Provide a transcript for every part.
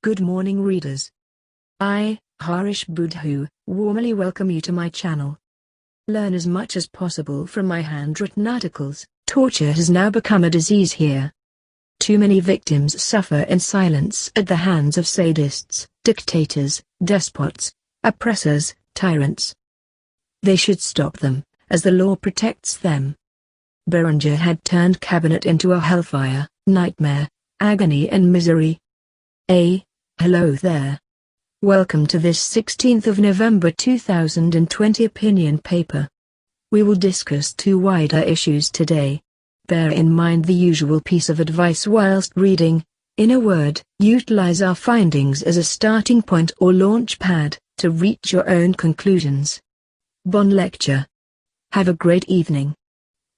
Good morning readers. I, Harish Budhu, warmly welcome you to my channel. Learn as much as possible from my handwritten articles. Torture has now become a disease here. Too many victims suffer in silence at the hands of sadists, dictators, despots, oppressors, tyrants. They should stop them, as the law protects them. Berenger had turned cabinet into a hellfire, nightmare, agony and misery. Hello there. Welcome to this 16th of November 2020 opinion paper. We will discuss two wider issues today. Bear in mind the usual piece of advice whilst reading. In a word, utilize our findings as a starting point or launch pad to reach your own conclusions. Bon lecture. Have a great evening.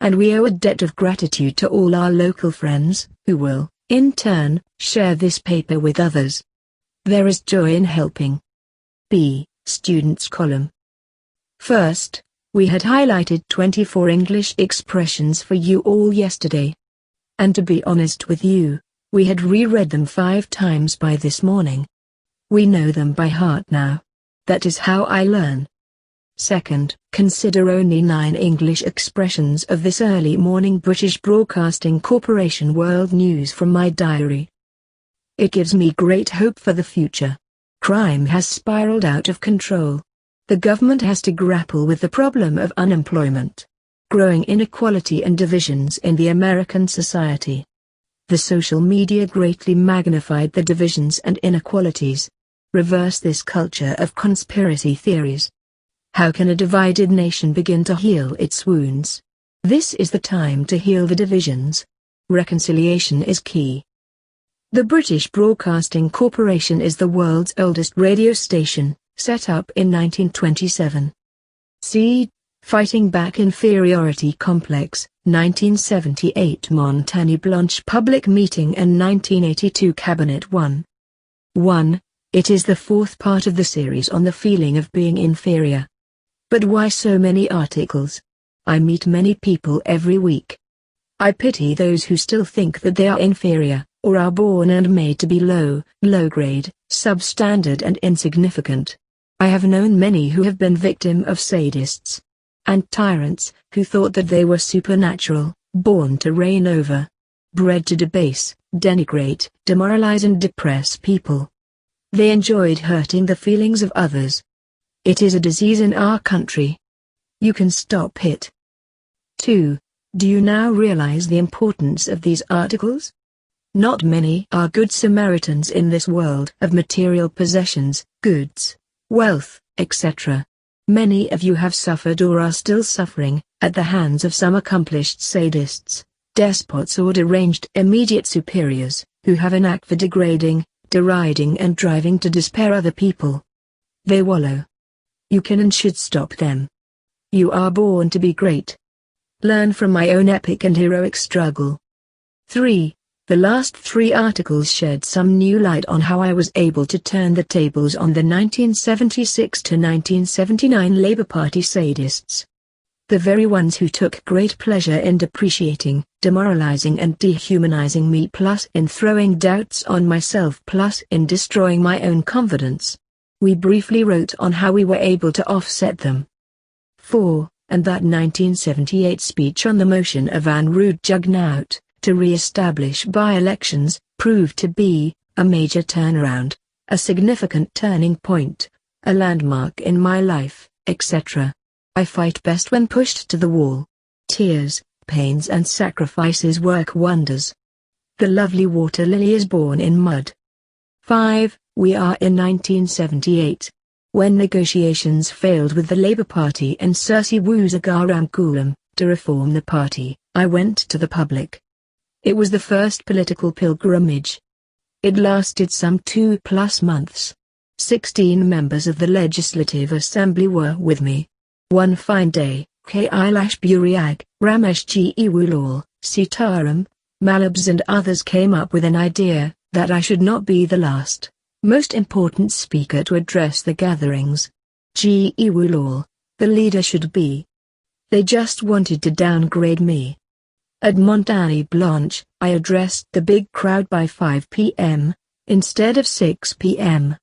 And we owe a debt of gratitude to all our local friends, who will, in turn, share this paper with others. There is joy in helping. Students column. First, we had highlighted 24 English expressions for you all yesterday. And to be honest with you, we had reread them 5 times by this morning. We know them by heart now. That is how I learn. Second, consider only 9 English expressions of this early morning British Broadcasting Corporation World News from my diary. It gives me great hope for the future. Crime has spiraled out of control. The government has to grapple with the problem of unemployment, growing inequality and divisions in the American society. The social media greatly magnified the divisions and inequalities. Reverse this culture of conspiracy theories. How can a divided nation begin to heal its wounds? This is the time to heal the divisions. Reconciliation is key. The British Broadcasting Corporation is the world's oldest radio station, set up in 1927. C. Fighting Back Inferiority Complex, 1978 Montaigne Blanche Public Meeting and 1982 Cabinet 1. It is the 4th part of the series on the feeling of being inferior. But why so many articles? I meet many people every week. I pity those who still think that they are inferior, or are born and made to be low grade, substandard and insignificant. I have known many who have been victim of sadists and tyrants, who thought that they were supernatural, born to reign over, bred to debase, denigrate, demoralize and depress people. They enjoyed hurting the feelings of others. It is a disease in our country. You can stop it. 2. Do you now realize the importance of these articles? Not many are good Samaritans in this world of material possessions, goods, wealth, etc. Many of you have suffered or are still suffering, at the hands of some accomplished sadists, despots or deranged immediate superiors, who have a knack for degrading, deriding and driving to despair other people. They wallow. You can and should stop them. You are born to be great. Learn from my own epic and heroic struggle. 3. The last 3 articles shed some new light on how I was able to turn the tables on the 1976 to 1979 Labour Party sadists. The very ones who took great pleasure in depreciating, demoralizing and dehumanizing me, plus in throwing doubts on myself, plus in destroying my own confidence. We briefly wrote on how we were able to offset them. 4. And that 1978 speech on the motion of Van Rood Jugnout to re-establish by-elections, proved to be a major turnaround, a significant turning point, a landmark in my life, etc. I fight best when pushed to the wall. Tears, pains and sacrifices work wonders. The lovely water lily is born in mud. 5. We are in 1978. When negotiations failed with the Labour Party and Sirsi Wuzagaramkulam, to reform the party, I went to the public. It was the first political pilgrimage. It lasted some 2+ months. 16 members of the Legislative Assembly were with me. One fine day, Kailash Buriag, Ramesh G. Ulal, Sitaram, Malabs and others came up with an idea that I should not be the last, most important speaker to address the gatherings. G. Ulal, the leader should be. They just wanted to downgrade me. At Montaigne Blanche, I addressed the big crowd by 5 p.m., instead of 6 p.m.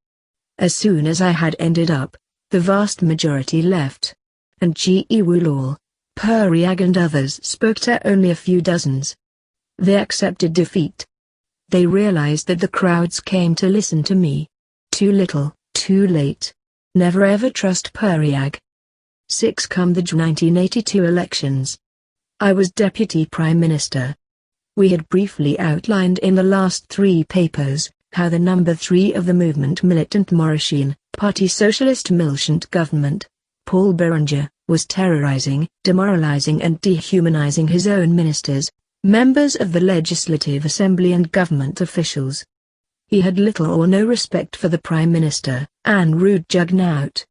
As soon as I had ended up, the vast majority left. And G. E. Woolall, Periag and others spoke to only a few dozens. They accepted defeat. They realized that the crowds came to listen to me. Too little, too late. Never ever trust Periag. 6. Come the 1982 elections. I was Deputy Prime Minister. We had briefly outlined in the last 3 papers how the number 3 of the movement militant Mauritian Party Socialist militant government, Paul Berenger, was terrorizing, demoralizing and dehumanizing his own ministers, members of the Legislative Assembly and government officials. He had little or no respect for the Prime Minister, and rude juggernaut.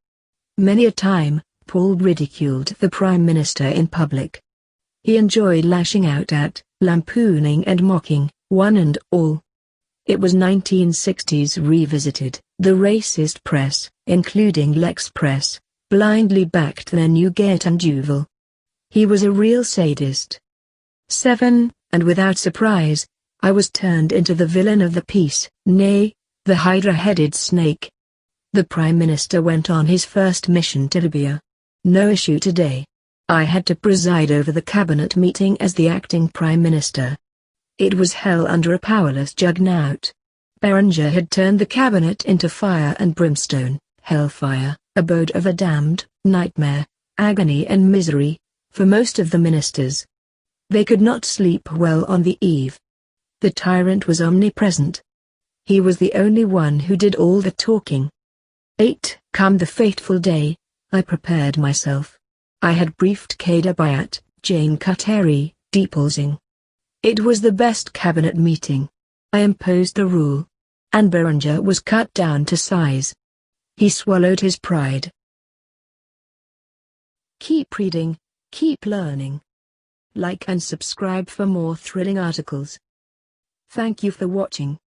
Many a time, Paul ridiculed the Prime Minister in public. He enjoyed lashing out at, lampooning and mocking, one and all. It was 1960s revisited. The racist press, including L'Express, blindly backed their Newgate and Duval. He was a real sadist. 7. And without surprise, I was turned into the villain of the piece, nay, the hydra-headed snake. The Prime Minister went on his first mission to Libya. No issue today. I had to preside over the cabinet meeting as the acting Prime Minister. It was hell under a powerless juggernaut. Berenger had turned the cabinet into fire and brimstone, hellfire, abode of a damned, nightmare, agony and misery, for most of the ministers. They could not sleep well on the eve. The tyrant was omnipresent. He was the only one who did all the talking. 8. Come the fateful day, I prepared myself. I had briefed Kader Bayat, Jane Cuttery, deposing. It was the best cabinet meeting. I imposed the rule. And Berenger was cut down to size. He swallowed his pride. Keep reading, keep learning. Like and subscribe for more thrilling articles. Thank you for watching.